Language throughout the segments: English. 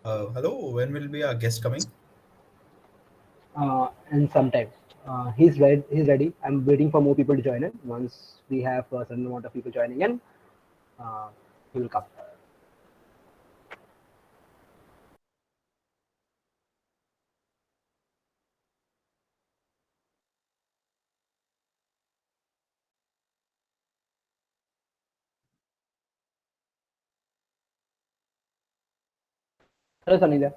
Hello, when will be our guest coming? And sometimes he's ready. I'm waiting for more people to join in. Once we have a certain amount of people joining in, uh, he will come. Hello, Sanidhya.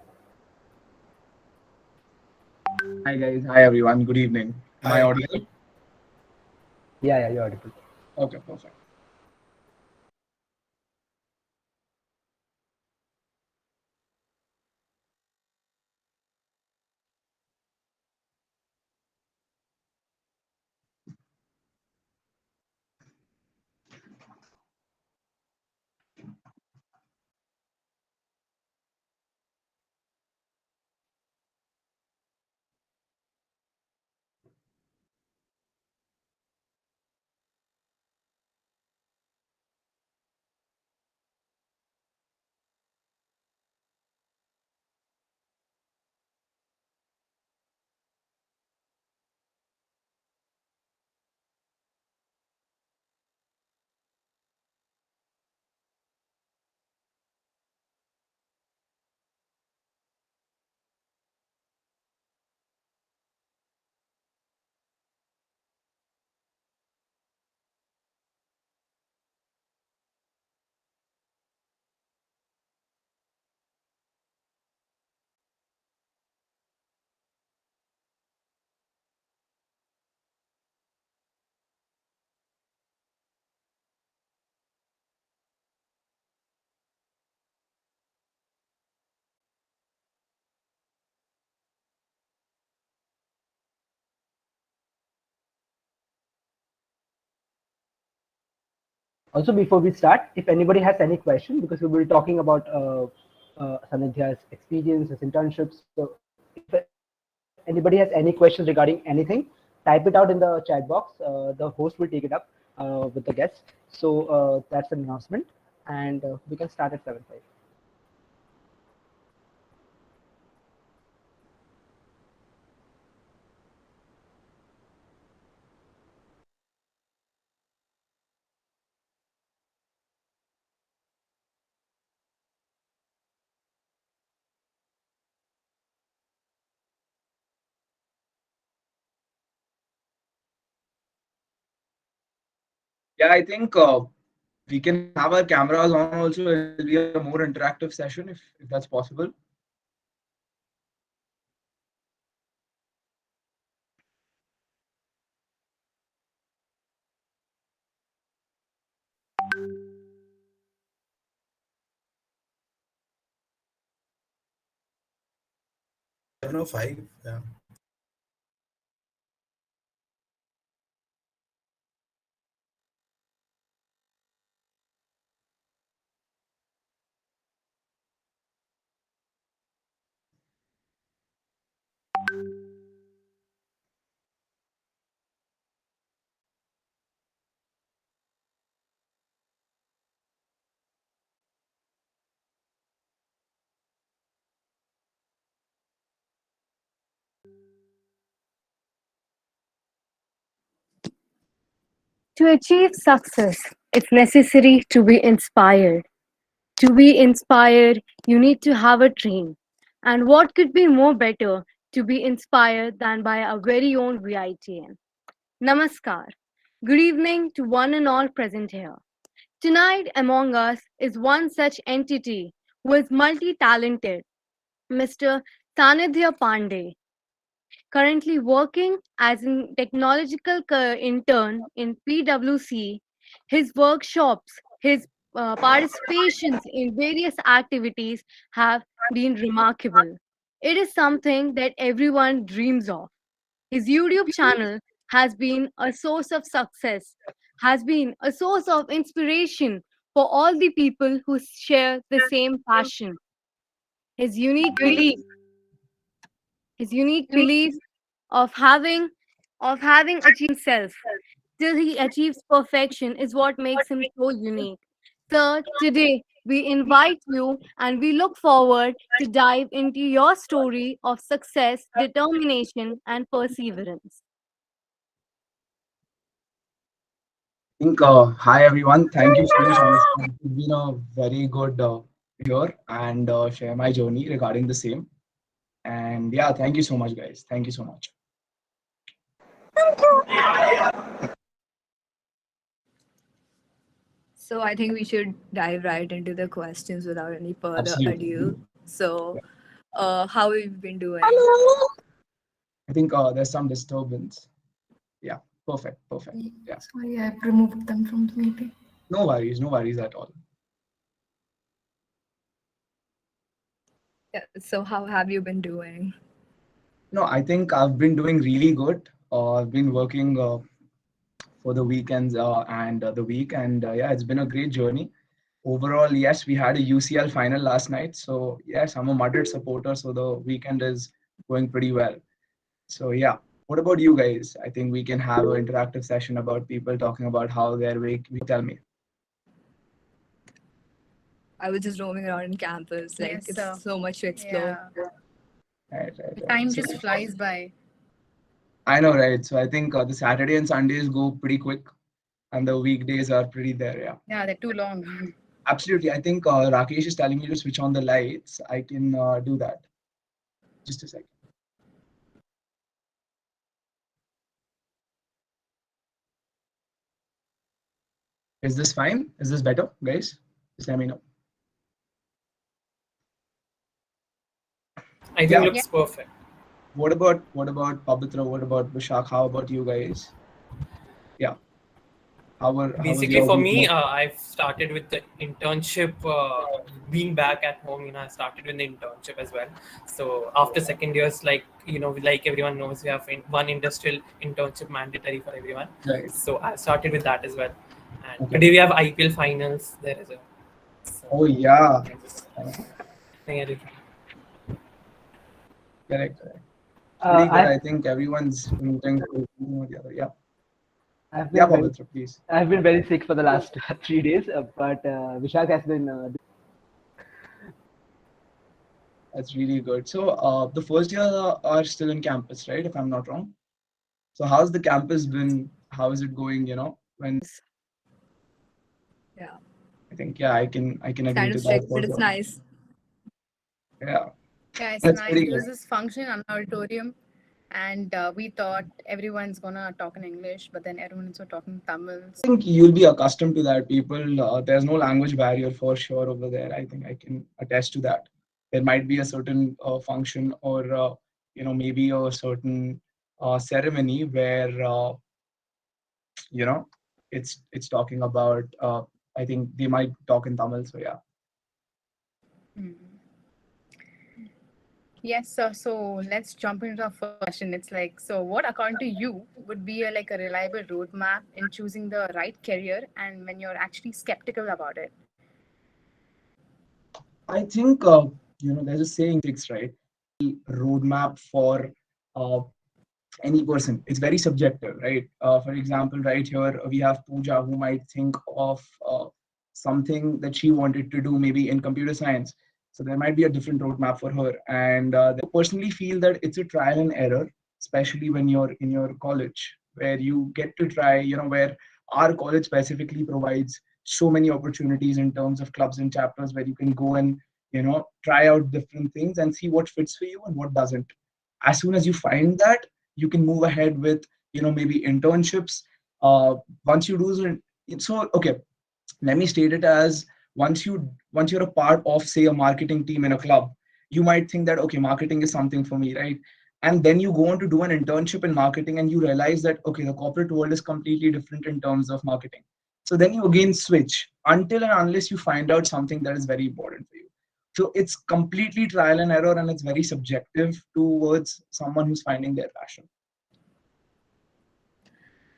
Hi guys, hi everyone. Good evening. Am I Hi. audible? Yeah, you're audible. Okay, perfect. Also, before we start, if anybody has any question, because we will be talking about Sanidhya's experience, his internships. So, if anybody has any questions regarding anything, type it out in the chat box. The host will take it up with the guests. So that's an announcement, and we can start at 7:05. Yeah, I think we can have our cameras on also. It'll be a more interactive session if that's possible. It's 7:05. Yeah. To achieve success, it's necessary to be inspired. To be inspired, you need to have a dream. And what could be more better to be inspired than by our very own VITN? Namaskar. Good evening to one and all present here. Tonight among us is one such entity who is multi talented, Mr. Sanidhya Pandey, currently working as a technological intern in PwC. His workshops, his participations in various activities have been remarkable. It is something that everyone dreams of. His YouTube channel has been a source of success, has been a source of inspiration for all the people who share the same passion. His unique belief, his unique belief of having achieved himself till he achieves perfection is what makes him so unique. So today We invite you and we look forward to dive into your story of success, determination, and perseverance. Hi everyone. Thank you so much. Honestly, it's been a very good year and share my journey regarding the same. And yeah, thank you so much, guys. Thank you so much. So I think we should dive right into the questions without any further Absolutely. ado. So, how have you been doing? I think there's some disturbance. Yeah, perfect, perfect. Yeah, Sorry, I've removed them from the meeting. no worries at all. Yeah, so how have you been doing? No, I think I've been doing really good. I've been working for the weekends and the week, and yeah, it's been a great journey. Overall, yes, we had a UCL final last night. So yes, I'm a Madrid supporter, so the weekend is going pretty well. So yeah, what about you guys? I think we can have an interactive session about people talking about how their week. Tell me. I was just roaming around in campus. Like Yes, it's so much to explore. Yeah, Right, right, the right. time So, just flies by. I know, right? So I think the Saturday and Sundays go pretty quick, and the weekdays are pretty there. Yeah, Yeah, they're too long. absolutely. I think Rakesh is telling me to switch on the lights. I can do that. Just a second. Is this fine? Is this better, guys? Just let me know. I think Yeah. looks perfect. What about Pavitra? What about Vishak? How about you guys? Yeah. How was Basically, your for week? me, I've started with the internship. Being back at home, I started with the internship as well. So after second years, like everyone knows, we have one industrial internship mandatory for everyone. Right. So I started with that as well. And Okay. today we have IPL finals. There is a. So Oh yeah. I just, yeah, Correct. Correct. Pretty good. I've I think everyone's moving to one or the other. Yeah. I've Yeah, been very Pavitra, please. I've been very sick for the last 3 days, but Vishak has been. That's really good. So the first year are still in campus, right? If I'm not wrong. So how's the campus been? How is it going? When Yeah, I think yeah, I can it's agree kind to of that strict, for but it's sure. nice. Yeah, Yeah, it's that's nice. pretty There good. was this function in an auditorium, and we thought everyone's gonna talk in English, but then everyone's talking Tamil. I think you'll be accustomed to that. People, there's no language barrier for sure over there. I think I can attest to that. There might be a certain function or maybe a certain ceremony where you know it's talking about. I think they might talk in Tamil. So yeah. Mhm. Yes, so let's jump into our first question. It's like, so what according to you would be like a reliable roadmap in choosing the right career and when you're actually skeptical about it? I think there's a saying, right? Roadmap for uh, any person. It's very subjective, right? For example, right here we have Pooja who might think of something that she wanted to do maybe in computer science. So there might be a different roadmap for her. And I personally feel that it's a trial and error, especially when you're in your college, where you get to try, where our college specifically provides so many opportunities in terms of clubs and chapters where you can go and, try out different things and see what fits for you and what doesn't. As soon as you find that, you can move ahead with maybe internships once you do it. So okay, let me state it as once you're a part of say a marketing team in a club, you might think that okay, marketing is something for me, right? And then you go on to do an internship in marketing and you realize that okay, the corporate world is completely different in terms of marketing. So then you again switch until and unless you find out something that is very important for you. So it's completely trial and error and it's very subjective towards someone who's finding their passion.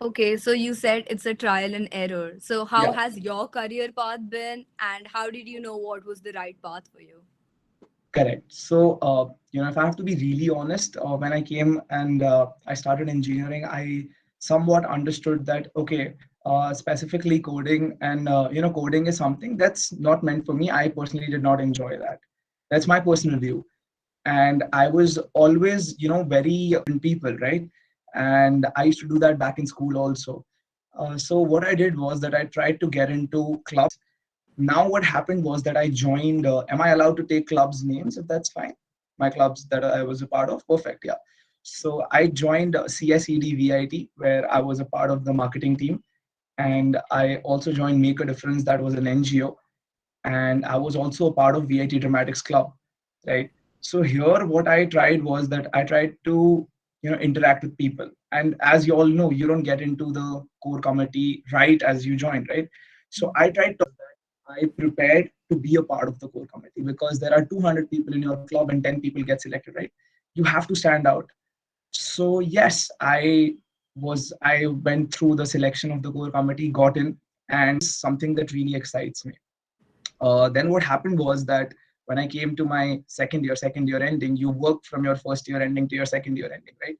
Okay, so you said it's a trial and error. So how Yeah. has your career path been, and how did you know what was the right path for you? Correct. So, if I have to be really honest, when I came and I started engineering, I somewhat understood that, okay, specifically coding. And coding is something that's not meant for me. I personally did not enjoy that. That's my personal view. And I was always, very people, right? And I used to do that back in school also. So what I did was that I tried to get into clubs. Now what happened was that I joined. Am I allowed to take clubs names if that's fine? My clubs that I was a part of. Perfect. Yeah. So I joined CSED VIT, where I was a part of the marketing team, and I also joined Make a Difference, that was an NGO, and I was also a part of VIT Dramatics Club, right? So here, what I tried was that I tried to, interact with people. And as you all know, you don't get into the core committee right as you join, right? So I tried to, I prepared to be a part of the core committee, because there are 200 people in your club and 10 people get selected, right? You have to stand out. So yes, I went through the selection of the core committee, got in, and something that really excites me. Then what happened was that when I came to my second year ending, you work from your first year ending to your second year ending, right?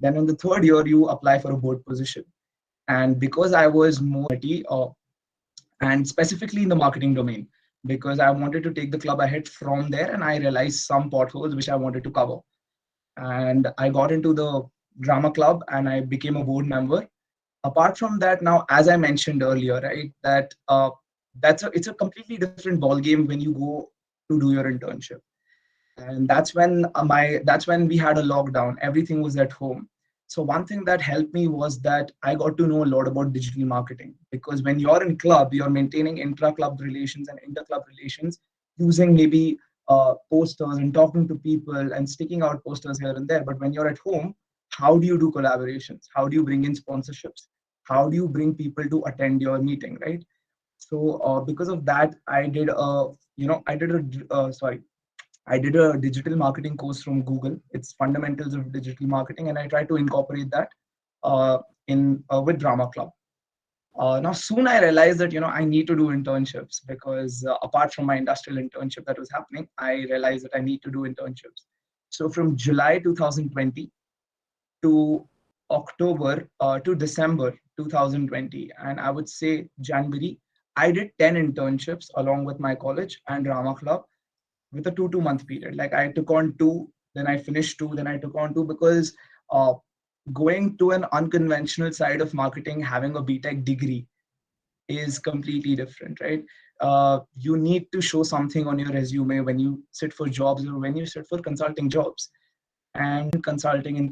Then in the third year, you apply for a board position. And because I was more and specifically in the marketing domain, because I wanted to take the club ahead from there, and I realized some potholes which I wanted to cover. And I got into the drama club and I became a board member. Apart from that, now as I mentioned earlier, right, that it's a completely different ball game when you go to do your internship. And that's when we had a lockdown, everything was at home. So one thing that helped me was that I got to know a lot about digital marketing, because when you're in club, you're maintaining intra club relations and inter club relations, using maybe posters and talking to people and sticking out posters here and there. But when you're at home, how do you do collaborations? How do you bring in sponsorships? How do you bring people to attend your meeting, right? So because of that, I did a sorry, I did a digital marketing course from Google. It's fundamentals of digital marketing, and I tried to incorporate that in with Drama Club. Now soon I realized that I need to do internships, because apart from my industrial internship that was happening, I realized that I need to do internships. So from July 2020 to October to December 2020, and I would say January, I did 10 internships along with my college and drama club, with a 2 month period. Like I took on two, then I finished two, then I took on two, because uh, going to an unconventional side of marketing, having a BTech degree is completely different, right? You need to show something on your resume when you sit for jobs or when you sit for consulting jobs. And consulting,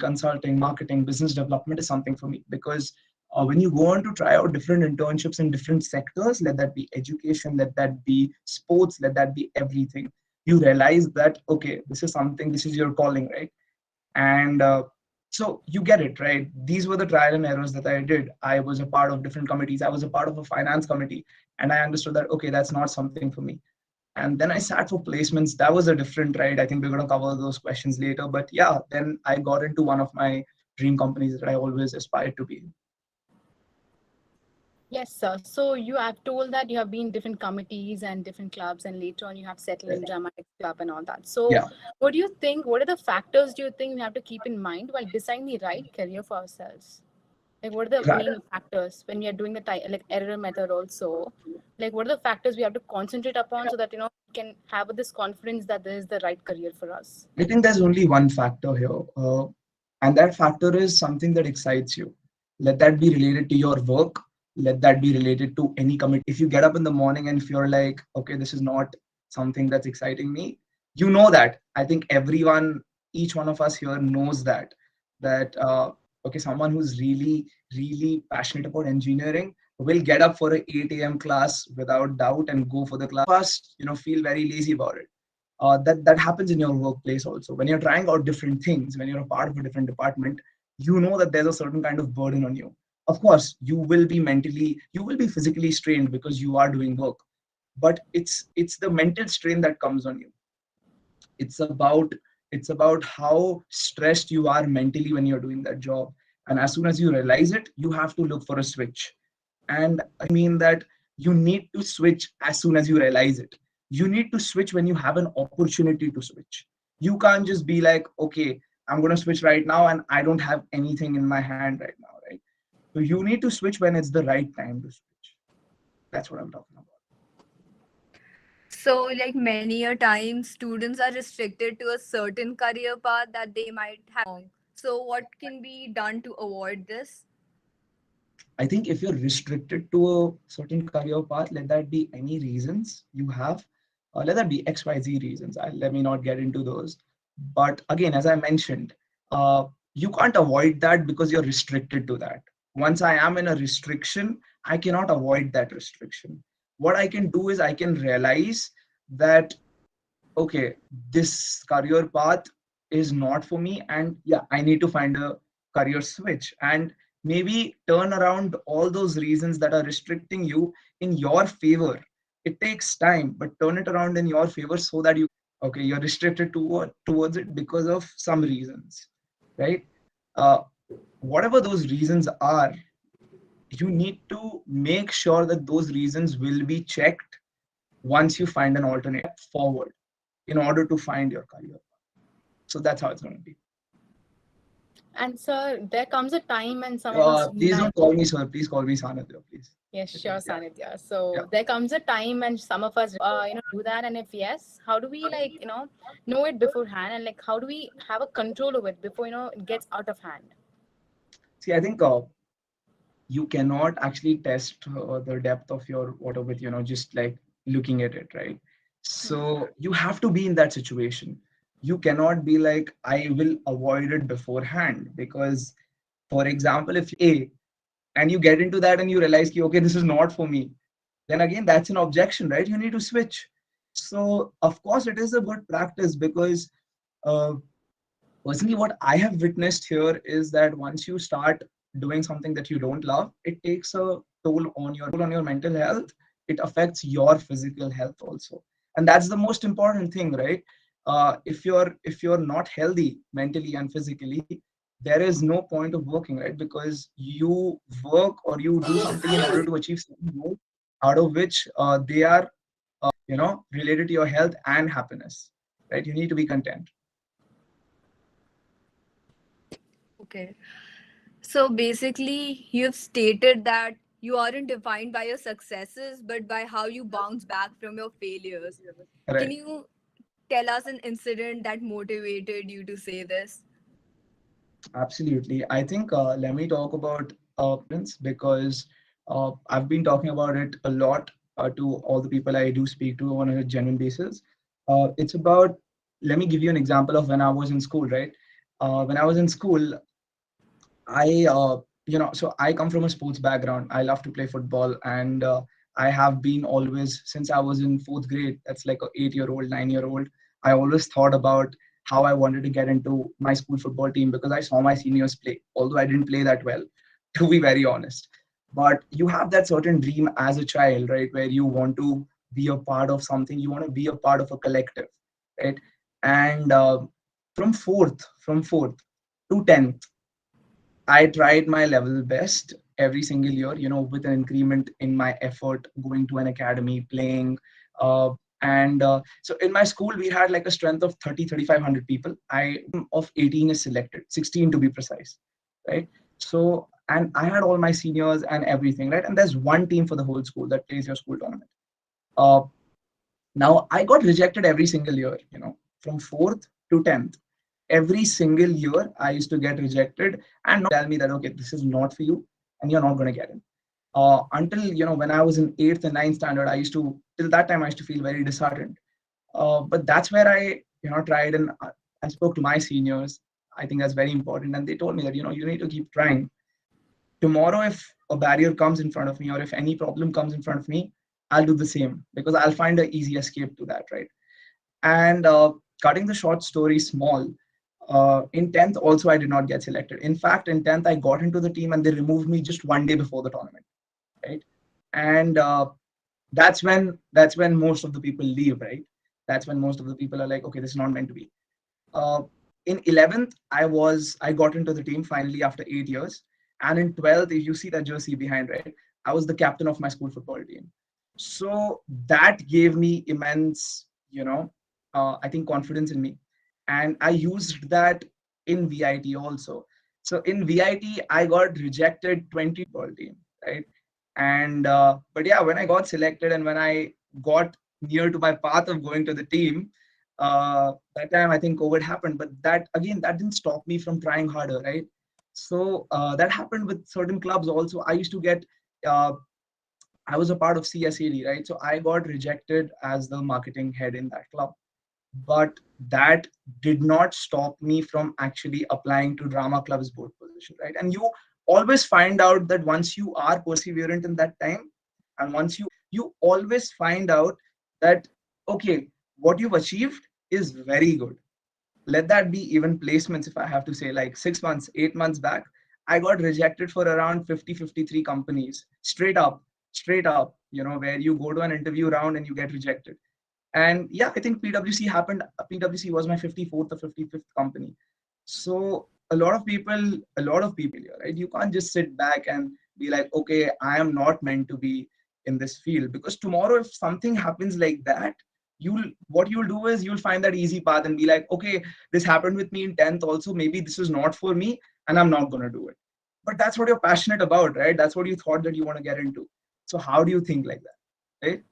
marketing, business development is something for me, because when you go on to try out different internships in different sectors, let that be education, let that be sports, let that be everything, you realize that, okay, this is something, this is your calling, right? And so you get it, right? These were the trial and errors that I did. I was a part of different committees. I was a part of a finance committee, and I understood that, okay, that's not something for me. And then I sat for placements. That was a different ride. I think we're going to cover those questions later. But yeah, then I got into one of my dream companies that I always aspired to be in. Yes, sir. So you have told that you have been different committees and different clubs, and later on you have settled in dramatic club and all that. So Yeah. what do you think? What are the factors do you think we have to keep in mind while deciding the right career for ourselves? Like, what are the Right. main factors when we are doing the like error method also? Like, what are the factors we have to concentrate upon so that we can have this confidence that this is the right career for us? I think there's only one factor here, and that factor is something that excites you. Let that be related to your work. Let that be related to any committee. If you get up in the morning and if you're like, okay, this is not something that's exciting me, you know that. I think everyone, each one of us here knows that okay, someone who's really, really passionate about engineering will get up for a 8 a.m. class without doubt and go for the class. First, feel very lazy about it. That happens in your workplace also. When you're trying out different things, when you're a part of a different department, you know that there's a certain kind of burden on you. Of course, you will be physically strained because you are doing work, but it's the mental strain that comes on you. It's about it's about how stressed you are mentally when you're doing that job. And as soon as you realize it, you have to look for a switch. And I mean that you need to switch as soon as you realize it. You need to switch when you have an opportunity to switch. You can't just be like, okay, I'm going to switch right now and I don't have anything in my hand right now, right? So you need to switch when it's the right time to switch. That's what I'm talking about. So, like many a time, students are restricted to a certain career path that they might have. So, what can be done to avoid this? I think if you're restricted to a certain career path, let that be any reasons you have, let that be XYZ reasons. Let me not get into those. But again, as I mentioned, uh, you can't avoid that because you're restricted to that. Once I am in a restriction, I cannot avoid that restriction. What I can do is I can realize that, okay, this career path is not for me, and yeah, I need to find a career switch, and maybe turn around all those reasons that are restricting you in your favor. It takes time, but turn it around in your favor so that you, okay, you're restricted towards it because of some reasons, right? uh, Whatever those reasons are, you need to make sure that those reasons will be checked once you find an alternate forward in order to find your career. So that's how it's going to be. And sir, there comes a time when some of us Please don't call me sir. Please call me Sanidhya, please. Yes, sure, Yeah. Sanidhya. So Yeah. there comes a time when some of us, do that, and if yes, how do we know it beforehand, and like how do we have a control of it before it gets out of hand? See, I think you cannot actually test the depth of your water with just like looking at it, right? So you have to be in that situation. You cannot be like, I will avoid it beforehand, because, for example, if A and you get into that and you realize, okay, this is not for me, then again that's an objection, right? You need to switch. So of course it is a good practice, because uh, personally what I have witnessed here is that once you start doing something that you don't love, it takes a toll on your mental health. It affects your physical health also, and that's the most important thing, right? If you're not healthy mentally and physically, there is no point of working, right? Because you work or you do something in order to achieve something more, out of which they are related to your health and happiness, right? You need to be content. Okay. So basically, you've stated that you aren't defined by your successes, but by how you bounce back from your failures. Can Right. you tell us an incident that motivated you to say this? Absolutely. I think let me talk about confidence, because I've been talking about it a lot to all the people I do speak to on a genuine basis. It's about, let me give you an example of when I was in school, right? When I was in school, so I come from a sports background. I love to play football, and I have been always, since I was in fourth grade, that's like a 8-year-old, 9-year-old. I always thought about how I wanted to get into my school football team, because I saw my seniors play, although I didn't play that well, to be very honest. But you have that certain dream as a child, right, where you want to be a part of something, you want to be a part of a collective, right? And from fourth to 10th, I tried my level best every single year, with an increment in my effort, going to an academy, playing. And so in my school, we had like a strength of 3,500 people. Of 18 is selected, 16 to be precise, right? So, and I had all my seniors and everything, right? And there's one team for the whole school that plays your school tournament. Uh, Now I got rejected every single year, from fourth to 10th. Every single year I used to get rejected and not tell me that, okay, this is not for you and you're not going to get in. Until, when I was in 8th and 9th standard, till that time, I used to feel very disheartened. But that's where I, tried and I spoke to my seniors. I think that's very important. And they told me that, you need to keep trying. Tomorrow, if a barrier comes in front of me or if any problem comes in front of me, I'll do the same, because I'll find an easy escape to that, right? And cutting the short story small, in 10th also I did not get selected. In fact, in 10th I got into the team and they removed me just one day before the tournament, right? And that's when most of the people leave, right? That's when most of the people are like, okay, this is not meant to be. uh, in 11th, I got into the team finally after 8 years, and in 12th, if you see that jersey behind, right, I was the captain of my school football team. So that gave me immense, I think confidence in me, and I used that in VIT also. So in VIT, I got rejected 20 ball team, right? And but yeah, when I got selected and when I got near to my path of going to the team, that time I think COVID happened. But that again, that didn't stop me from trying harder, right? So that happened with certain clubs also. I used to get uh, I was a part of CSAD, right? So I got rejected as the marketing head in that club. But that did not stop me from actually applying to drama club's board position, right? And you always find out that once you are perseverant in that time, and once you always find out that okay, what you've achieved is very good. Let that be even placements. If I have to say, like 6 months, 8 months back, I got rejected for around 53 companies straight up, where you go to an interview round and you get rejected. And yeah, I think PwC happened. PwC was my 54th or 55th company. So a lot of people, right? You can't just sit back and be like, okay, I am not meant to be in this field, because tomorrow if something happens like that, what you'll do is you'll find that easy path and be like, okay, this happened with me in 10th also, maybe this is not for me and I'm not going to do it. But that's what you're passionate about, right? That's what you thought that you want to get into. So how do you think like that, right?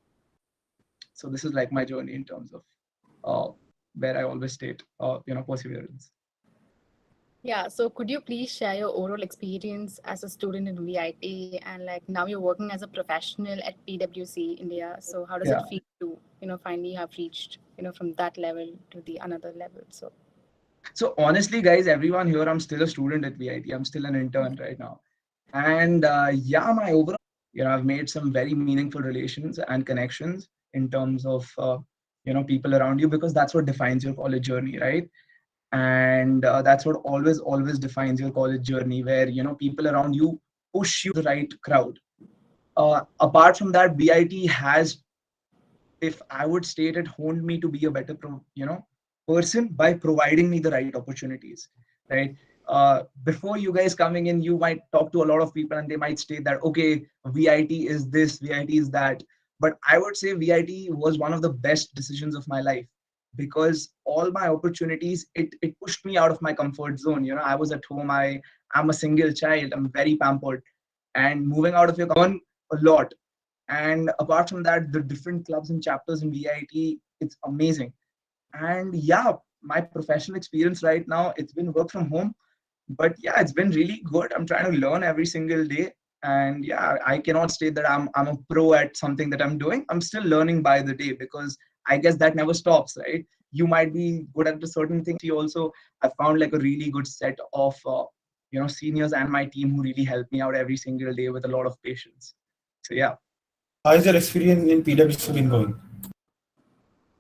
So this is like my journey in terms of where I always state perseverance. Yeah, so could you please share your overall experience as a student in VIT, and like now you're working as a professional at PwC India. So how does it Yeah. feel to, finally have reached, from that level to the another level? So honestly, guys, everyone here, I'm still a student at VIT. I'm still an intern right now. And yeah, my overall, I've made some very meaningful relations and connections in terms of, people around you, because that's what defines your college journey, right? And that's what always defines your college journey, where, people around you push you the right crowd. Apart from that, VIT has, if I would state it, honed me to be a better, person by providing me the right opportunities, right? Before you guys coming in, you might talk to a lot of people and they might state that, okay, VIT is this, VIT is that. But I would say VIT was one of the best decisions of my life, because all my opportunities, it pushed me out of my comfort zone. I was at home, I'm a single child, I'm very pampered, and moving out of your learn a lot. And apart from that, the different clubs and chapters in VIT, it's amazing. And yeah, my professional experience right now, it's been work from home, but yeah, it's been really good. I'm trying to learn every single day. And yeah, I cannot state that I'm a pro at something that I'm doing. I'm still learning by the day, because I guess that never stops, right? You might be good at a certain thing. You also, I found like a really good set of seniors and my team who really help me out every single day with a lot of patience. So yeah. How is your experience in PwC been going?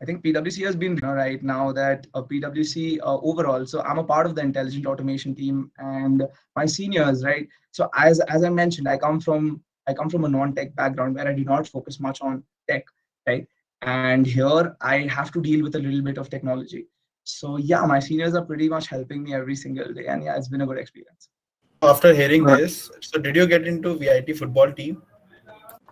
I think PwC has been right now that PwC overall. So I'm a part of the intelligent automation team, and my seniors, right? So as I mentioned, I come from a non-tech background where I do not focus much on tech, right? And here I have to deal with a little bit of technology. So yeah, my seniors are pretty much helping me every single day, and yeah, it's been a good experience. After hearing this, so did you get into VIT football team?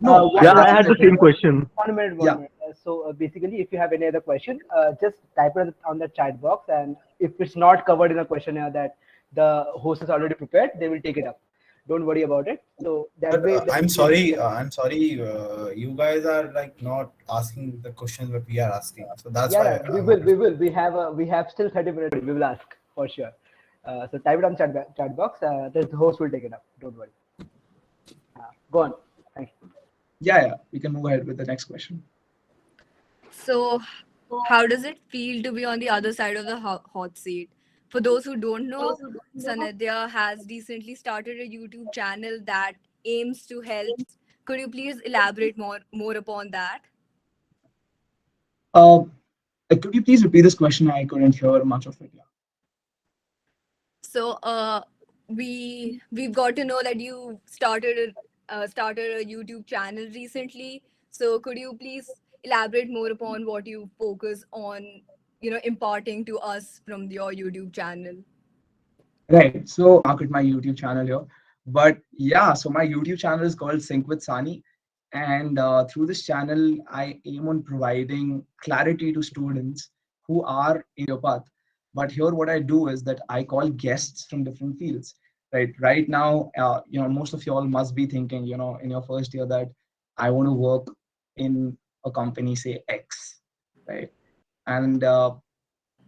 No, One I Yeah, I was had the minute, same question. 1 minute, yeah. 1 minute. So basically, if you have any other question, just type it on the chat box, and if it's not covered in a questionnaire that the host has already prepared, they will take it up. Don't worry about it. So that But way, I'm sorry. I'm sorry. You guys are like not asking the questions that we are asking. So that's yeah, why yeah, we I will, wanted. we have still 30 minutes. We will ask for sure. So type it on chat box. The host will take it up. Don't worry. Go on. Thank you. Yeah, we can move ahead with the next question. So, how does it feel to be on the other side of the hot seat? For those who don't know, Sanidhya has recently started a YouTube channel that aims to help. Could you please elaborate more upon that? Uh, could you please repeat this question? I couldn't hear much of it. Yeah. So, we've got to know that you started a YouTube channel recently. So, could you please elaborate more upon what you focus on, imparting to us from your YouTube channel? Right. So market my YouTube channel here. But yeah, so my YouTube channel is called Sync with Sani. And through this channel, I aim on providing clarity to students who are in your path. But here, what I do is that I call guests from different fields. right? Right now, most of y'all must be thinking, in your first year that I want to work in a company, say X, right? And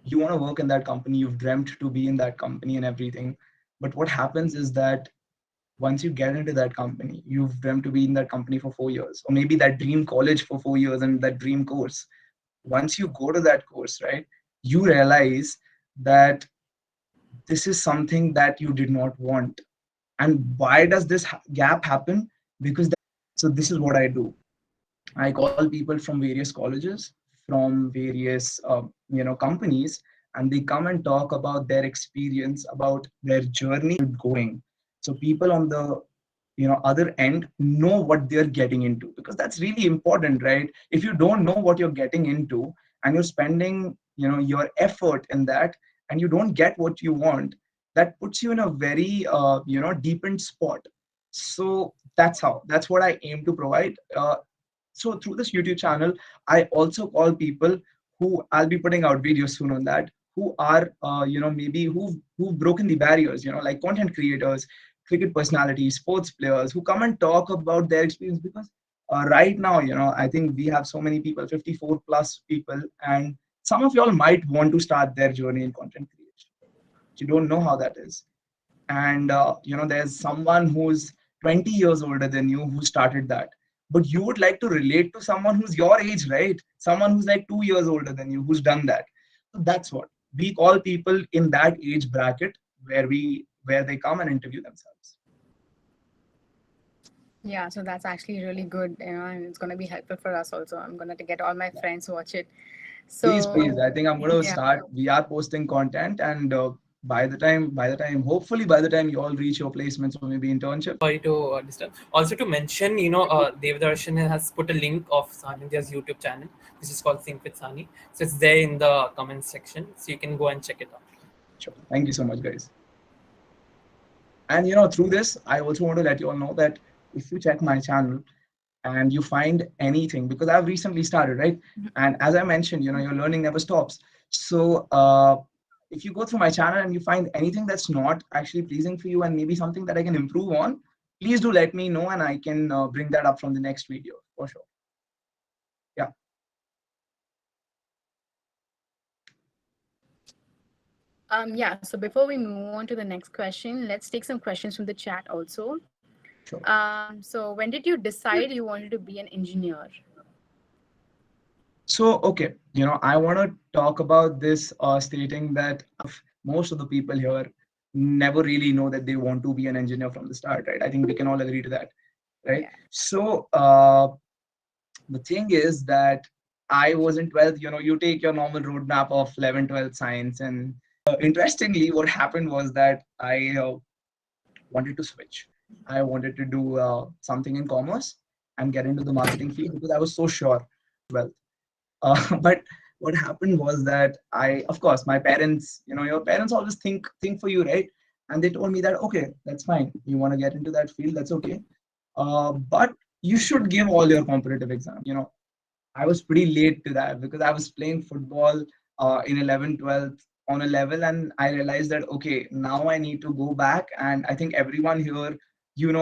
you want to work in that company, you've dreamt to be in that company and everything. But what happens is that once you get into that company, you've dreamt to be in that company for 4 years, or maybe that dream college for 4 years and that dream course. Once you go to that course, right, you realize that this is something that you did not want. And why does this gap happen? Because so this is what I do. I call people from various colleges, from various companies, and they come and talk about their experience, about their journey going. So people on the other end know what they're getting into, because that's really important, right? If you don't know what you're getting into and you're spending your effort in that and you don't get what you want, that puts you in a very deepened spot. So that's what I aim to provide. So through this YouTube channel, I also call people who I'll be putting out videos soon on that, who are maybe who've broken the barriers, like content creators, cricket personalities, sports players, who come and talk about their experience. Because right now, I think we have so many people, 54 plus people, and some of y'all might want to start their journey in content creation. You don't know how that is. And there's someone who's 20 years older than you who started that, but you would like to relate to someone who's your age, right? Someone who's like 2 years older than you who's done that. So that's what we call people in that age bracket, where they come and interview themselves. Yeah, so that's actually really good, and it's going to be helpful for us also. I'm going to get all my friends to watch it. Please, I think I'm going to Yeah. start. We are posting content, and hopefully by the time you all reach your placements or maybe internship. Sorry to disturb. Also to mention, Devdarshan has put a link of Sanidhya's YouTube channel, which is called Think with Sani. So it's there in the comments section, so you can go and check it out. Sure. Thank you so much, guys. And through this, I also want to let you all know that if you check my channel and you find anything, because I've recently started, right? And as I mentioned, your learning never stops. So if you go through my channel and you find anything that's not actually pleasing for you and maybe something that I can improve on, please do let me know, and I can bring that up from the next video for sure. Yeah. Yeah, so before we move on to the next question, let's take some questions from the chat also. Sure. So when did you decide you wanted to be an engineer? So, okay, I want to talk about this, stating that most of the people here never really know that they want to be an engineer from the start, right? I think we can all agree to that, right? Yeah. So, the thing is that I was in 12th, you take your normal roadmap of 11, 12 science. And interestingly, what happened was that I wanted to switch. I wanted to do something in commerce and get into the marketing field, because I was so sure. Well, but what happened was that of course, my parents, your parents always think for you, right? And they told me that, okay, that's fine. You want to get into that field, that's okay. But you should give all your competitive exams. I was pretty late to that, because I was playing football in 11, 12 on a level, and I realized that, okay, now I need to go back. And I think everyone here,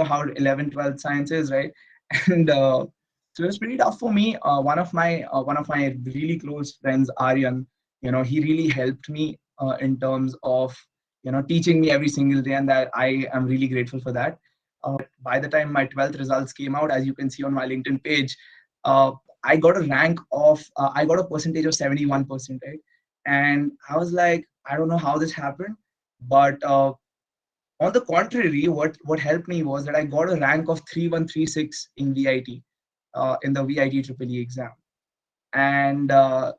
how 11, 12 science is, right? And so it was pretty tough for me. One of my really close friends, Aryan, he really helped me in terms of teaching me every single day, and that I am really grateful for that. By the time my 12th results came out, as you can see on my LinkedIn page, I got a percentage of 71%, right? And I was like, I don't know how this happened, but on the contrary, what helped me was that I got a rank of 3136 in VIT, in the VIT EEE exam. And I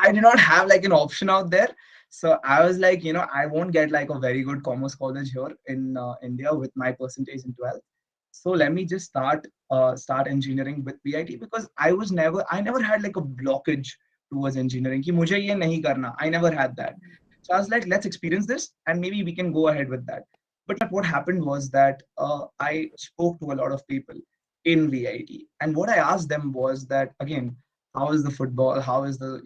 did not have like an option out there. So I was like, I won't get like a very good commerce college here in India with my percentage in 12th. So let me just start engineering with VIT, because I never had like a blockage towards engineering. Ki mujhe ye nahi karna. I never had that. So I was like, let's experience this and maybe we can go ahead with that. But what happened was that I spoke to a lot of people in VIT, and what I asked them was that, again, how is the football, how is the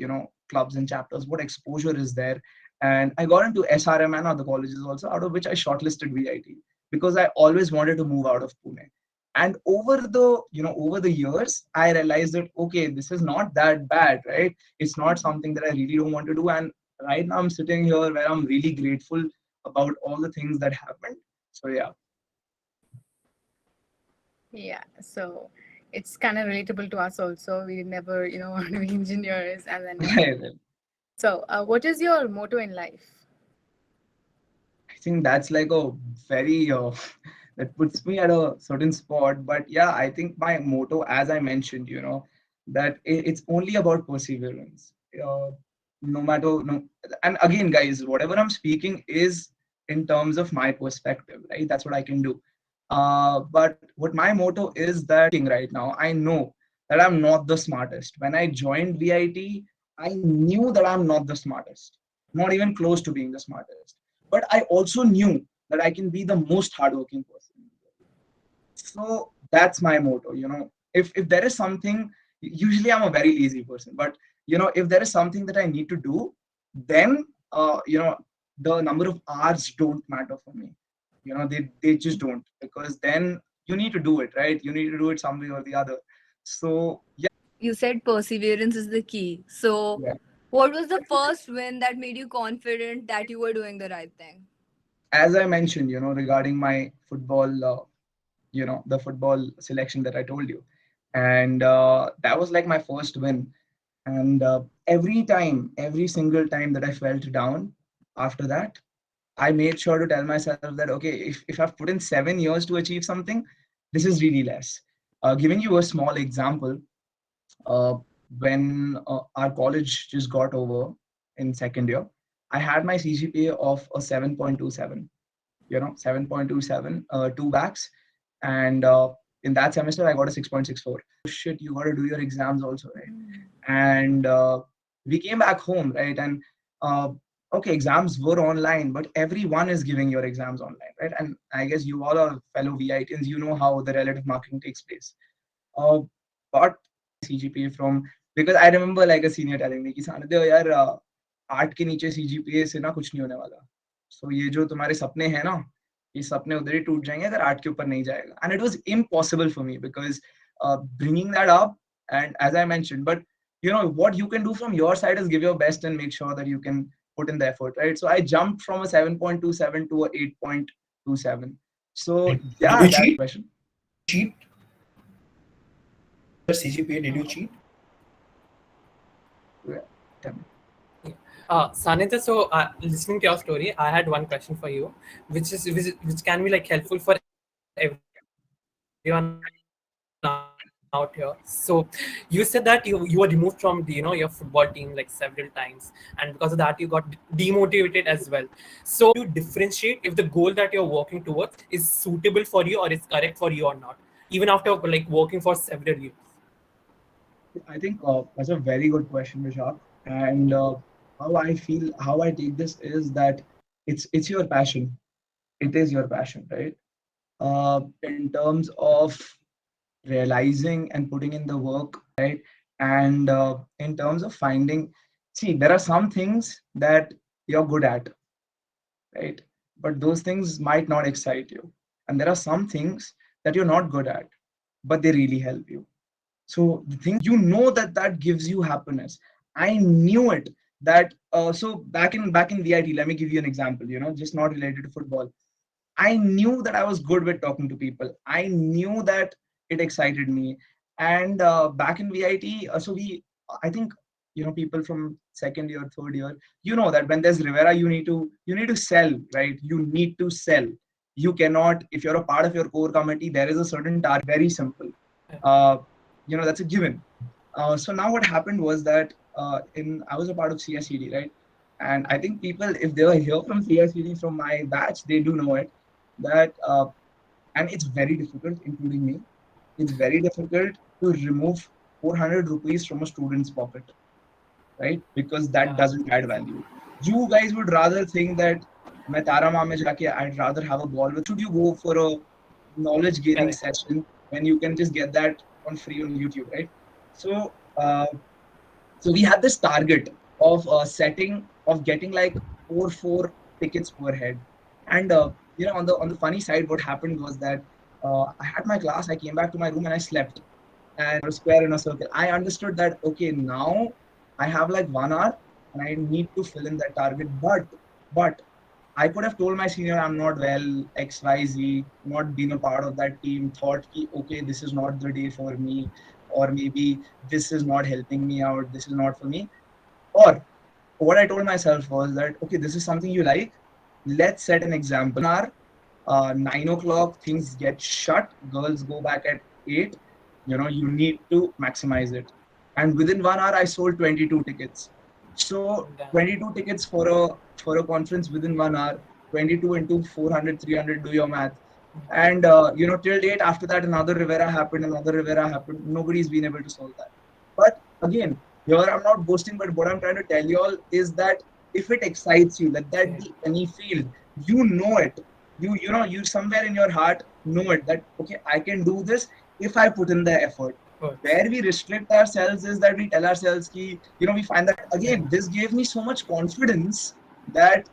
clubs and chapters, what exposure is there, And I got into SRM and other colleges also, out of which I shortlisted VIT because I always wanted to move out of Pune. And over the years, I realized that okay, this is not that bad, right? It's not something that I really don't want to do. And right now I'm sitting here where I'm really grateful about all the things that happened. So yeah. Yeah, so it's kind of relatable to us also. We never, want to be engineers, and then. So, what is your motto in life? I think that's like a very that puts me at a certain spot. But yeah, I think my motto, as I mentioned, that it's only about perseverance. No matter no, and again, guys, whatever I'm speaking is in terms of my perspective, right? That's what I can do. But what my motto is that right now, I know that I'm not the smartest. When I joined VIT, I knew that I'm not the smartest, not even close to being the smartest. But I also knew that I can be the most hardworking person. So that's my motto. If there is something, usually I'm a very lazy person, but if there is something that I need to do, then the number of hours don't matter for me. They just don't, because then you need to do it, right? You need to do it some way or the other. So yeah. You said perseverance is the key. So, Yeah. what was the first win that made you confident that you were doing the right thing? As I mentioned, regarding my football, the football selection that I told you, and that was like my first win. And every single time that I felt down after that, I made sure to tell myself that okay, if I've put in 7 years to achieve something, this is really less. Giving you a small example, uh, when our college just got over in second year, I had my CGPA of a 7.27. 7.27, two backs, and in that semester I got a 6.64. Shit, you got to do your exams also, right? And we came back home, right? And okay, exams were online, but everyone is giving your exams online, right? And I guess you all are fellow VITians, you know how the relative marking takes place. But CGPA from, because I remember like a senior telling me कि सानिध्य यार 8 के नीचे CGPA से ना कुछ नहीं होने वाला. So ये जो तुम्हारे सपने हैं ना, ये सपने उधर ही टूट जाएंगे अगर 8 के ऊपर नहीं जाएगा. And it was impossible for me because bringing that up, and as I mentioned, but what you can do from your side is give your best and make sure that you can put in the effort, right? So I jumped from a 7.27 to a 8.27. So yeah, Did you that's the cheat? question. Cheat? The CGPA, did you cheat? Yeah, tell me. Sanidhya, so listening to your story, I had one question for you, which can be like helpful for everyone out here. So you said that you were removed from the, your football team like several times, and because of that you got demotivated as well. So you differentiate if the goal that you're working towards is suitable for you or is correct for you or not, even after like working for several years? I think that's a very good question, Vishak. And how I take this is that it's your passion. It is your passion, right? In terms of realizing and putting in the work, right? And in terms of finding, see, there are some things that you're good at, right? But those things might not excite you. And there are some things that you're not good at, but they really help you. So the thing, that gives you happiness. I knew it, that so back in VIT, let me give you an example, just not related to football. I knew that I was good with talking to people. I knew that it excited me. And back in VIT, I think, people from second year, third year, that when there's Rivera, you need to sell, right? You need to sell. You cannot, if you're a part of your core committee, there is a certain target, very simple. That's a given. So now what happened was that I was a part of CSCD, right? And I think people, if they were here from CSCD from my batch, they do know it. That and it's very difficult, including me. It's very difficult to remove 400 rupees from a student's pocket, right? Because that doesn't add value. You guys would rather think that मैं तारा में जाके I'd rather have a ball with. Should you go for a knowledge gaining session when you can just get that on free on YouTube, right? So we had this target of getting like 4 tickets per head. And on the funny side, what happened was that I had my class, I came back to my room and I slept. And a square in a circle. I understood that okay, now I have like 1 hour and I need to fill in that target. But I could have told my senior I'm not well, XYZ, not being a part of that team, thought ki, okay, this is not the day for me, or maybe this is not helping me out, this is not for me. Or what I told myself was that okay, this is something you like. Let's set an example. 9 o'clock, things get shut. Girls go back at 8. You need to maximize it. And within 1 hour, I sold 22 tickets. So Damn. 22 tickets for a conference within 1 hour. 22 into 400, 300. Do your math. And till date, after that, another Rivera happened. Another Rivera happened. Nobody's been able to solve that. But again, here I'm not boasting, but what I'm trying to tell you all is that if it excites you, let that be any field, you know it. You somewhere in your heart know it that okay, I can do this if I put in the effort. Where we restrict ourselves is that we tell ourselves ki, we find that again, this gave me so much confidence that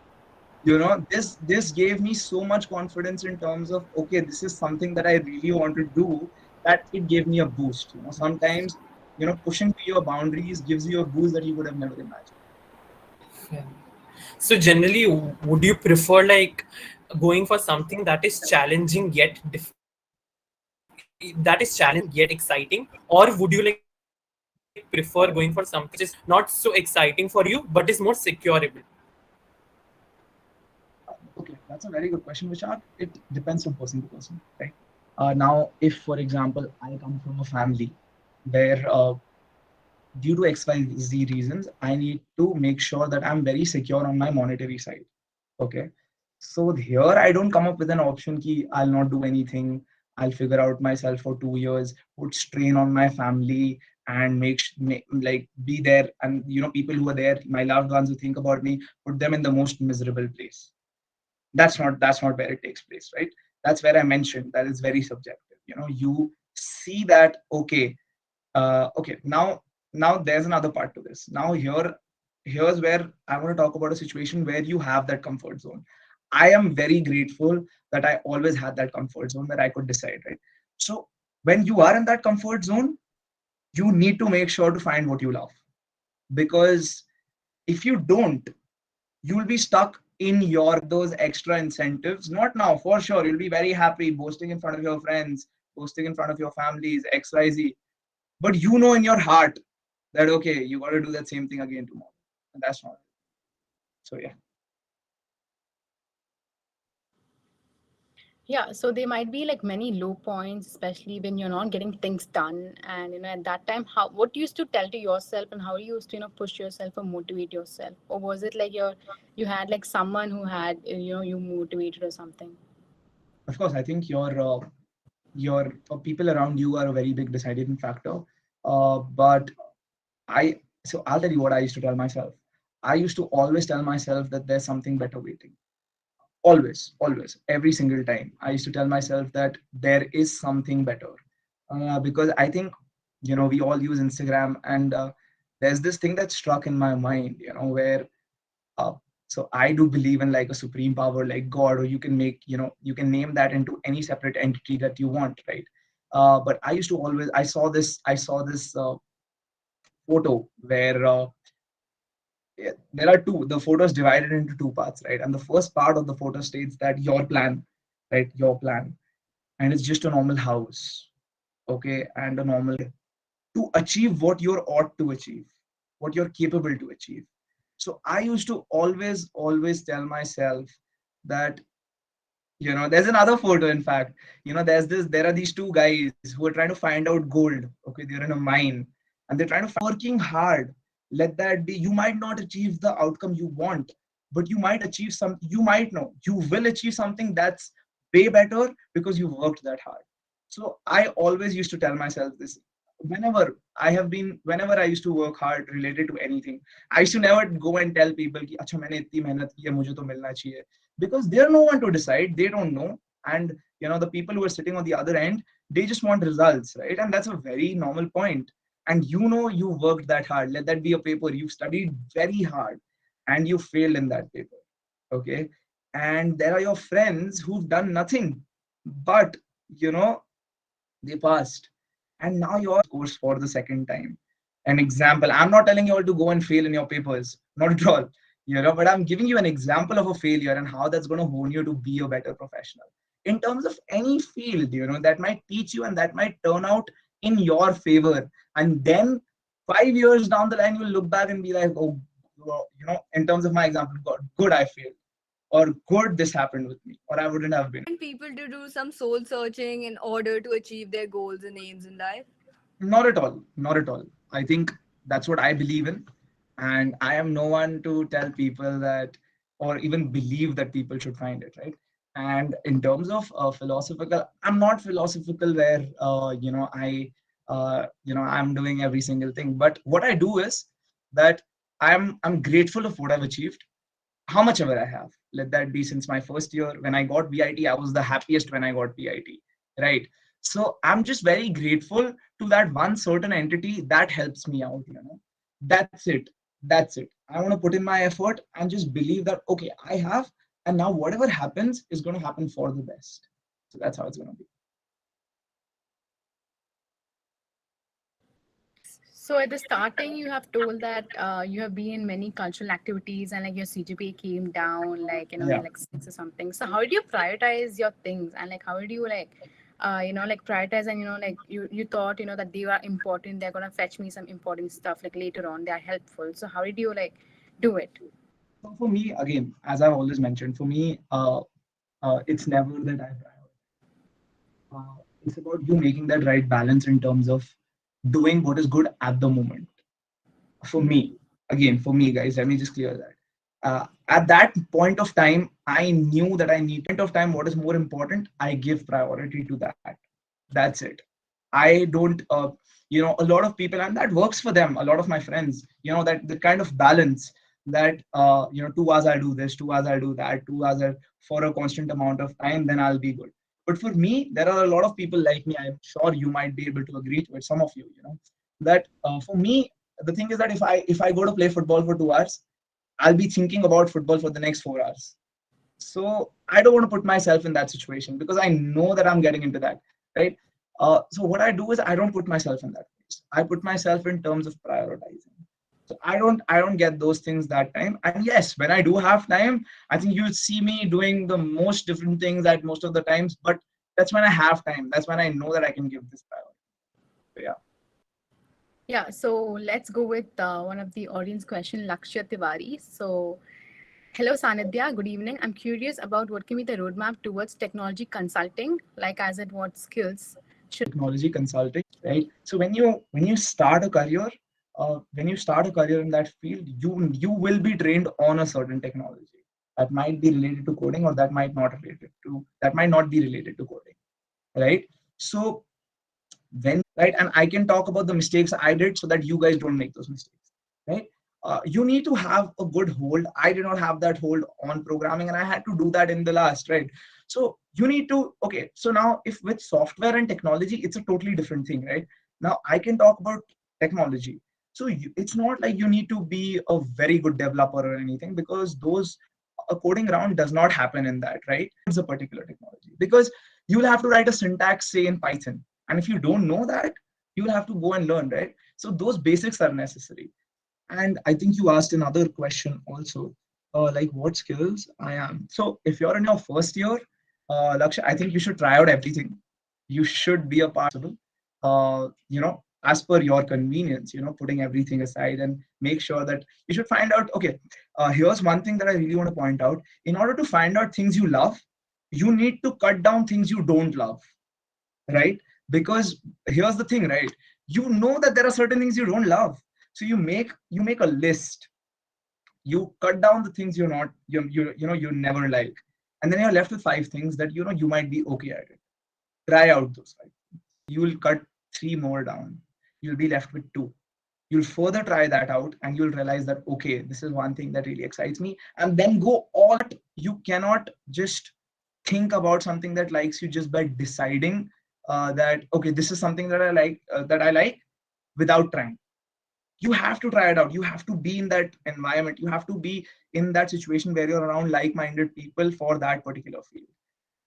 this gave me so much confidence in terms of okay, this is something that I really want to do, that it gave me a boost. Sometimes pushing to your boundaries gives you a boost that you would have never imagined. Yeah. So generally, would you prefer like going for something that is challenging yet exciting, or would you like prefer going for something which is not so exciting for you but is more securable? Okay, that's a very good question, Vishak. It depends from person to person, right? Now, if for example, I come from a family where due to XYZ reasons, I need to make sure that I'm very secure on my monetary side. Okay. So here I don't come up with an option key, I'll not do anything. I'll figure out myself for 2 years, put strain on my family and make like be there. And people who are there, my loved ones who think about me, put them in the most miserable place. That's not where it takes place, right? That's where I mentioned that is very subjective. You see that okay, okay, now there's another part to this. Now here's where I want to talk about a situation where you have that comfort zone. I am very grateful that I always had that comfort zone where I could decide, right? So when you are in that comfort zone, you need to make sure to find what you love, because if you don't, you'll be stuck in your those extra incentives. Not now, for sure you'll be very happy boasting in front of your friends, boasting in front of your families, XYZ, but in your heart that okay, you got to do that same thing again tomorrow, and that's not. So yeah. Yeah, so there might be like many low points, especially when you're not getting things done. And at that time, how what you used to tell to yourself, and how you used to push yourself or motivate yourself, or was it like you had like someone who had you motivated or something? Of course, I think your people around you are a very big deciding factor. But I'll tell you what I used to tell myself. I used to always tell myself that there's something better waiting. Always, every single time. I used to tell myself that there is something better. Because I think, we all use Instagram, and there's this thing that struck in my mind, where uh, so I do believe in like a supreme power like God, or you can make, you can name that into any separate entity that you want, right? But I used to always, I saw this photo where there are two. The photo is divided into two parts, right? And the first part of the photo states that your plan, right? Your plan, and it's just a normal house, okay, and a normal to achieve what you're ought to achieve, what you're capable to achieve. So I used to always tell myself that there's another photo, in fact. There are these two guys who are trying to find out gold. Okay, they're in a mine and they're trying to working hard. Let that be. You might not achieve the outcome you want, but you might achieve some. You might know you will achieve something that's way better because you worked that hard. So I always used to tell myself this. Whenever I used to work hard related to anything, I used to never go and tell people कि अच्छा मैंने इतनी मेहनत की है मुझे तो मिलना चाहिए, because they're no one to decide. They don't know. And the people who are sitting on the other end, they just want results, right? And that's a very normal point. And you worked that hard. Let that be a paper. You studied very hard and you failed in that paper. Okay. And there are your friends who've done nothing, but they passed. And now you're course for the second time. An example, I'm not telling you all to go and fail in your papers, not at all, but I'm giving you an example of a failure and how that's going to hone you to be a better professional. In terms of any field, that might teach you and that might turn out in your favor. And then 5 years down the line, you'll look back and be like, oh, in terms of my example, God, good, I failed, or good, this happened with me, or I wouldn't have been. And people to do some soul searching in order to achieve their goals and aims in life? Not at all. Not at all. I think that's what I believe in. And I am no one to tell people that, or even believe that people should find it, right? And in terms of philosophical, I'm not philosophical where, I'm doing every single thing. But what I do is that I'm grateful of what I've achieved, how much ever I have. Let that be since my first year. When I got VIT, I was the happiest when I got VIT, right? So I'm just very grateful to that one certain entity that helps me out. That's it. That's it. I want to put in my effort and just believe that, okay, I have, and now whatever happens is going to happen for the best. So that's how it's going to be. So at the starting, you have told that you have been in many cultural activities and like your CGPA came down, like Yeah. like 6 or something. So how did you prioritize your things and like how did you like like prioritize and like you thought that they are important, they're gonna fetch me some important stuff like later on, they are helpful. So how did you like do it? So for me, again, as I've always mentioned, for me, it's never that I prioritize. It's about you making that right balance in terms of doing what is good at the moment. For me, again, for me, guys, let me just clear that. At that point of time, I knew that I need point of time. What is more important? I give priority to that. That's it. I don't, a lot of people, and that works for them. A lot of my friends, that the kind of balance that, 2 hours I'll do this, 2 hours I'll do that, 2 hours for a constant amount of time, then I'll be good. But for me, there are a lot of people like me. I'm sure you might be able to agree to it. Some of you, that for me, the thing is that if I go to play football for 2 hours, I'll be thinking about football for the next 4 hours. So I don't want to put myself in that situation because I know that I'm getting into that, right? So what I do is I don't put myself in that place. I put myself in terms of prioritizing. So I don't get those things that time. And yes, when I do have time, I think you'll see me doing the most different things at most of the times. But that's when I have time. That's when I know that I can give this priority. So, yeah. Yeah, so let's go with one of the audience question, Lakshya Tiwari. So, hello Sanidhya, good evening. I'm curious about what can be the roadmap towards technology consulting, like as in what skills should Technology consulting, right? So when you start a career, in that field, you will be trained on a certain technology that might be related to coding, or that might not be related to coding, right? So right, and I can talk about the mistakes I did so that you guys don't make those mistakes, right? You need to have a good hold. I did not have that hold on programming, and I had to do that in the last, right? So you need to, okay, so now if with software and technology, it's a totally different thing, right? Now I can talk about technology. So it's not like you need to be a very good developer or anything, because those a coding round does not happen in that, right? It's a particular technology, because you'll have to write a syntax, say in Python, and if you don't know that, you'll have to go and learn, right? So those basics are necessary. And I think you asked another question also, like what skills I am. So if you're in your first year, Lakshya, I think you should try out everything. You should be a part of it, as per your convenience, putting everything aside, and make sure that you should find out, okay, here's one thing that I really want to point out. In order to find out things you love, you need to cut down things you don't love, right? Because here's the thing, right? You know that there are certain things you don't love, so you make a list. You cut down the things you're not you never like, and then you're left with 5 things that you might be okay at it. Try out those 5. You will cut 3 more down. You'll be left with 2. You'll further try that out, and you'll realize that, okay, this is one thing that really excites me, and then go all. You cannot just think about something that likes you just by deciding that, okay, this is something that I like, without trying. You have to try it out. You have to be in that environment. You have to be in that situation where you're around like-minded people for that particular field.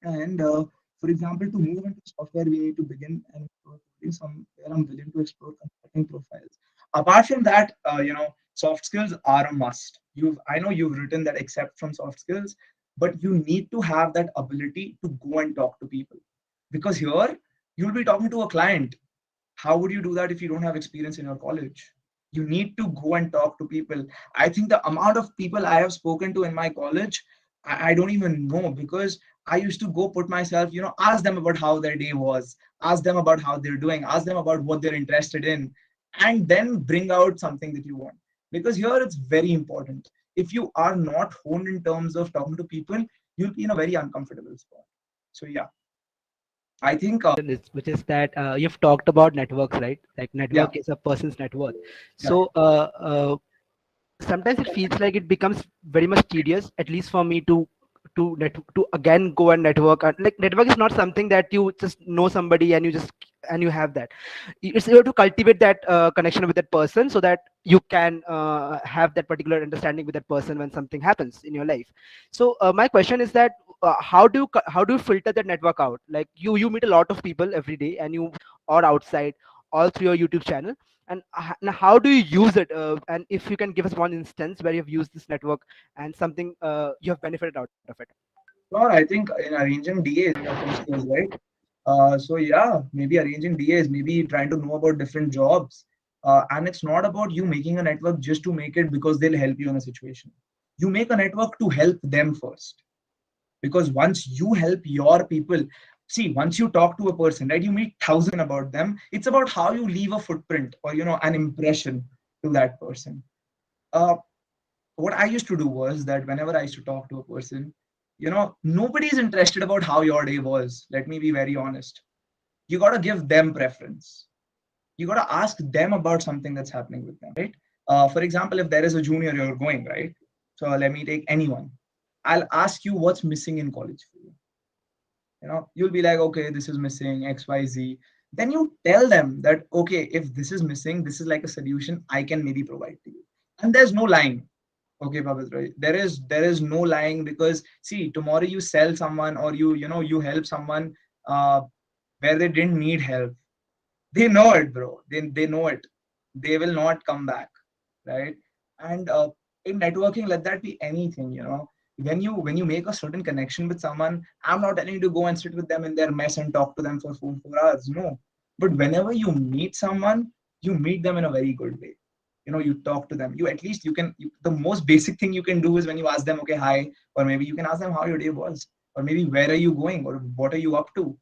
And for example, to move into software, we need to begin and explore coding. Somewhere I'm willing to explore consulting profiles. Apart from that, soft skills are a must. I know you've written that except from soft skills, but you need to have that ability to go and talk to people. Because here you'll be talking to a client. How would you do that if you don't have experience in your college? You need to go and talk to people. I think the amount of people I have spoken to in my college, I don't even know, because I used to go put myself, ask them about how their day was, ask them about how they're doing, ask them about what they're interested in, and then bring out something that you want. Because here it's very important. If you are not honed in terms of talking to people, you'll be in a very uncomfortable spot. So yeah, I think Which is that you've talked about networks, right? Like yeah, network is a person's net worth. yeah, So sometimes it feels like it becomes very much tedious, at least for me, to again go and network. And like network is not something that you just know somebody and you have that. It's you have to cultivate that connection with that person so that you can have that particular understanding with that person when something happens in your life. So my question is that how do you filter that network out? Like you meet a lot of people every day, and you or outside, all through your YouTube channel, and now how do you use it? And if you can give us one instance where you've used this network and something you have benefited out of it. sure. I think in arranging DAs, you have some skills, right? So yeah, maybe arranging DAs, maybe trying to know about different jobs. And it's not about you making a network just to make it because they'll help you in a situation. You make a network to help them first. Because once you help your people, see, once you talk to a person, right, you meet thousand about them. It's about how you leave a footprint or an impression to that person. Uh, what I used to do was that whenever I used to talk to a person, nobody's interested about how your day was. Let me be very honest. You got to give them preference. You got to ask them about something that's happening with them, right? For example, if there is a junior you're going, right? So let me take anyone. I'll ask you what's missing in college for you. You'll be like, okay, this is missing XYZ. Then you tell them that, okay, if this is missing, this is like a solution I can maybe provide to you. And there's no lying. Okay, Pavitra, there is no lying, because see, tomorrow you sell someone, or you help someone uh, where they didn't need help. They know it, bro. They know it. They will not come back, right? And in networking, let that be anything. When you make a certain connection with someone, I'm not telling you to go and sit with them in their mess and talk to them for 4 hours. No, but whenever you meet someone, you meet them in a very good way. You talk to them. You at least you can. The most basic thing you can do is when you ask them, okay, hi, or maybe you can ask them how your day was, or maybe where are you going, or what are you up to.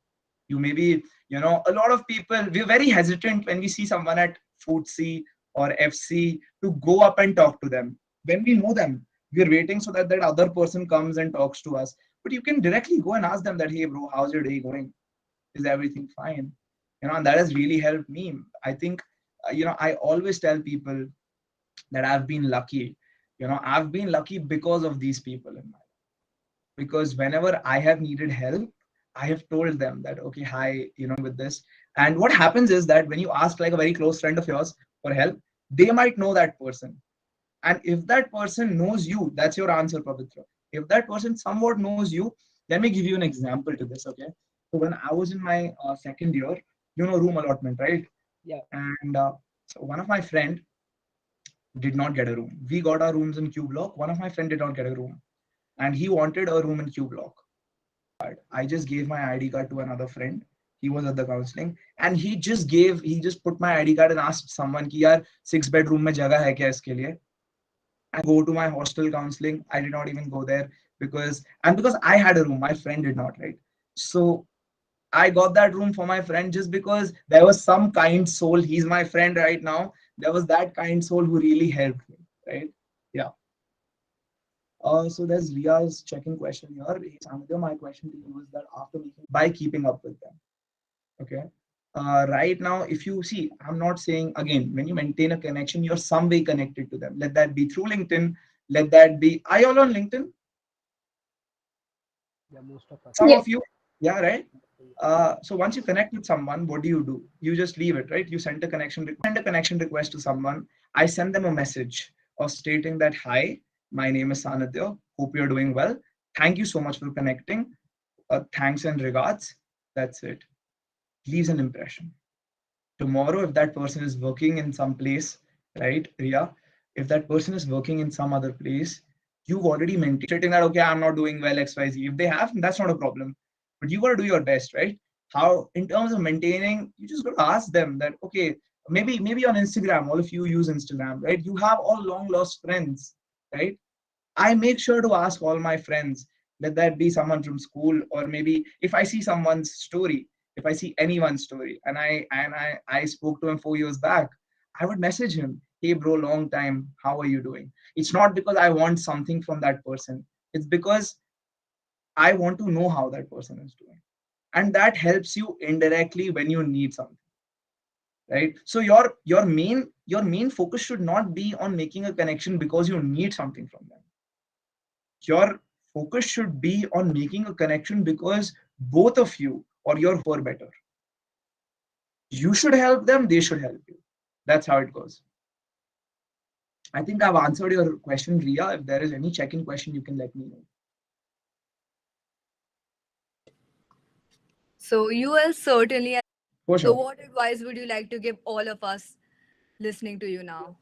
You maybe a lot of people, we're very hesitant when we see someone at FTSE or FC to go up and talk to them. When we know them, we're waiting so that other person comes and talks to us. But you can directly go and ask them that, hey bro, how's your day going? Is everything fine? And that has really helped me. I think I always tell people that I've been lucky. I've been lucky because of these people in my life. Because whenever I have needed help, I have told them that, okay, hi, with this. And what happens is that when you ask like a very close friend of yours for help, they might know that person. And if that person knows you, that's your answer, Pavitra. If that person somewhat knows you, let me give you an example to this, okay? So when I was in my second year, room allotment, right? Yeah. And so one of my friend did not get a room. We got our rooms in Q block. One of my friend did not get a room, and he wanted a room in Q block. I just gave my ID card to another friend. He was at the counseling, and he just put my ID card and asked someone ki yaar 6 bedroom mein jagah hai kya iske liye. I go to my hostel counseling. I did not even go there because I had a room, my friend did not, right? So I got that room for my friend just because there was some kind soul. He's my friend right now. There was that kind soul who really helped me, right? Yeah. So there's Ria's checking question here. Hey, Sanidhya, my question to you is that after making by keeping up with them, okay? Right now, if you see, I'm not saying again, when you maintain a connection, you're some way connected to them. Let that be through LinkedIn. Let that be. Are you all on LinkedIn? Yeah, most of us. Some Yeah. of you, yeah, right? So once you connect with someone, what do? You just leave it, right? You send a connection request to someone. I send them a message of stating that, hi, my name is Sanidhya. Hope you're doing well. Thank you so much for connecting. Thanks and regards. That's it. Leaves an impression. Tomorrow, if that person is working in some place, right, Ria, if that person is working in some other place, you've already maintained stating that, okay, I'm not doing well, XYZ. If they have, that's not a problem. But you got to do your best, right? How, in terms of maintaining, you just got to ask them that, okay, maybe on Instagram, all of you use Instagram, right? You have all long lost friends, right? I make sure to ask all my friends, let that be someone from school, or maybe if I see someone's story, if I see anyone's story, and I spoke to him 4 years back, I would message him, hey bro, long time, how are you doing? It's not because I want something from that person. It's because I want to know how that person is doing. And that helps you indirectly when you need something. Right. So your main focus should not be on making a connection because you need something from them. Your focus should be on making a connection because both of you or your for better. You should help them, they should help you. That's how it goes. I think I've answered your question, Ria. If there is any check-in question, you can let me know. So you will certainly. For So sure. what advice would you like to give all of us listening to you now?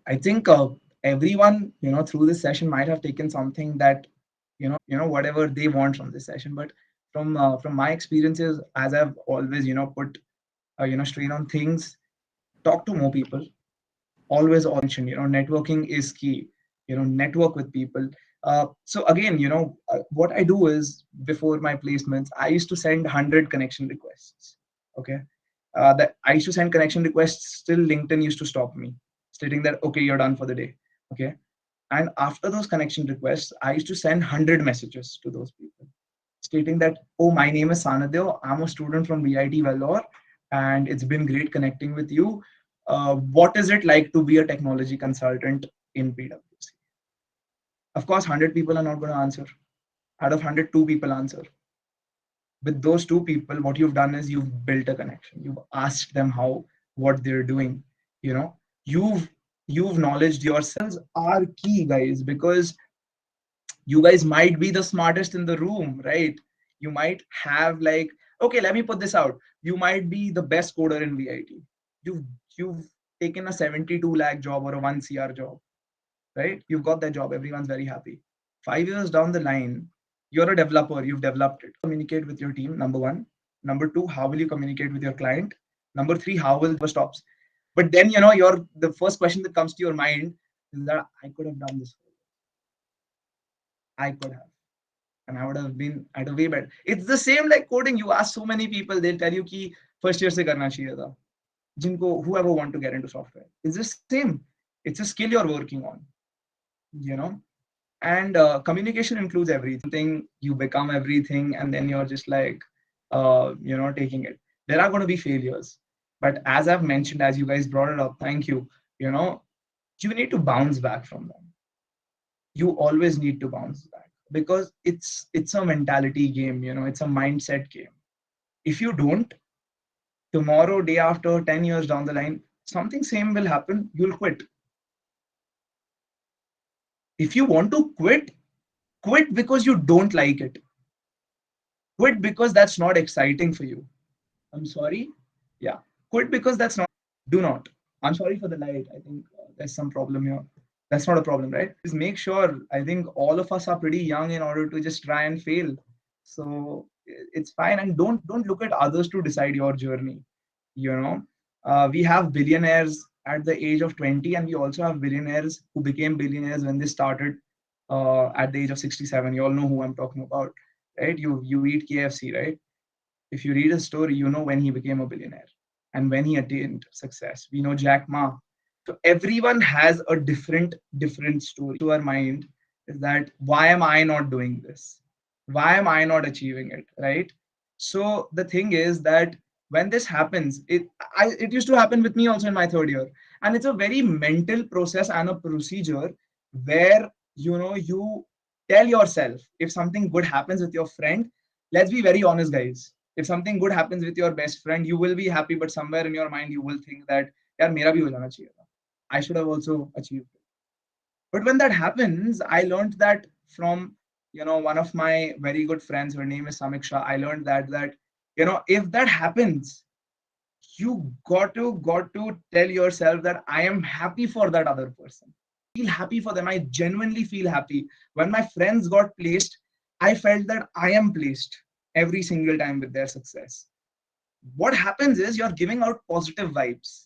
I think everyone, through this session might have taken something that, whatever they want from this session. But from my experiences, as I've always, put, strain on things, talk to more people. Always mention, networking is key. Network with people. So again, what I do is before my placements, I used to send 100 connection requests. Okay. That I used to send connection requests, still LinkedIn used to stop me, stating that, okay, you're done for the day. Okay. And after those connection requests, I used to send 100 messages to those people, stating that, oh, my name is Sanidhya. I'm a student from VIT Vellore, and it's been great connecting with you. What is it like to be a technology consultant in PwC? Of course, 100 people are not going to answer. Out of 100, 2 people answer. With those 2 people, what you've done is you've built a connection. You've asked them what they're doing. You've knowledged yourselves are key, guys, because you guys might be the smartest in the room, right? You might have, like, okay, let me put this out. You might be the best coder in VIT. You've taken a 72 lakh job or a 1 CR job, right? You've got that job. Everyone's very happy. 5 years down the line, you're a developer. You've developed it. Communicate with your team, number 1. Number 2, how will you communicate with your client? Number 3, how will the stops? But then, the first question that comes to your mind is that I could have done this. I could have. And I would have been at a way better. It's the same like coding. You ask so many people, they'll tell you ki first year se karna chahiye tha. Jinko, whoever want to get into software. It's the same. It's a skill you're working on, And communication includes everything. You become everything, and then you're just like, taking it. There are going to be failures. But as I've mentioned, as you guys brought it up, thank you. You need to bounce back from them. You always need to bounce back, because it's a mentality game, it's a mindset game. If you don't, tomorrow, day after, 10 years down the line, something same will happen. You'll quit. If you want to quit because you don't like it. Quit because that's not exciting for you. I'm sorry. Yeah. Quit because that's not. Do not. I'm sorry for the light. I think there's some problem here. That's not a problem, right? Just make sure. I think all of us are pretty young in order to just try and fail. So it's fine. And don't look at others to decide your journey. We have billionaires at the age of 20, and we also have billionaires who became billionaires when they started at the age of 67. You all know who I'm talking about, right? You eat KFC, right? If you read his story, you know when he became a billionaire and when he attained success. We know Jack Ma. So everyone has a different story. To our mind is that, why am I not doing this? Why am I not achieving it, right? So the thing is that when this happens, it used to happen with me also in my 3rd year, and it's a very mental process and a procedure where you tell yourself, if something good happens with your friend, let's be very honest, guys. If something good happens with your best friend, you will be happy, but somewhere in your mind, you will think that, yaar, mera bhi ho jana chahiye tha. I should have also achieved it. But when that happens, I learned that from, one of my very good friends. Her name is Samiksha. I learned that if that happens, you got to tell yourself that I am happy for that other person. Feel happy for them. I genuinely feel happy. When my friends got placed, I felt that I am placed every single time with their success. What happens is you're giving out positive vibes.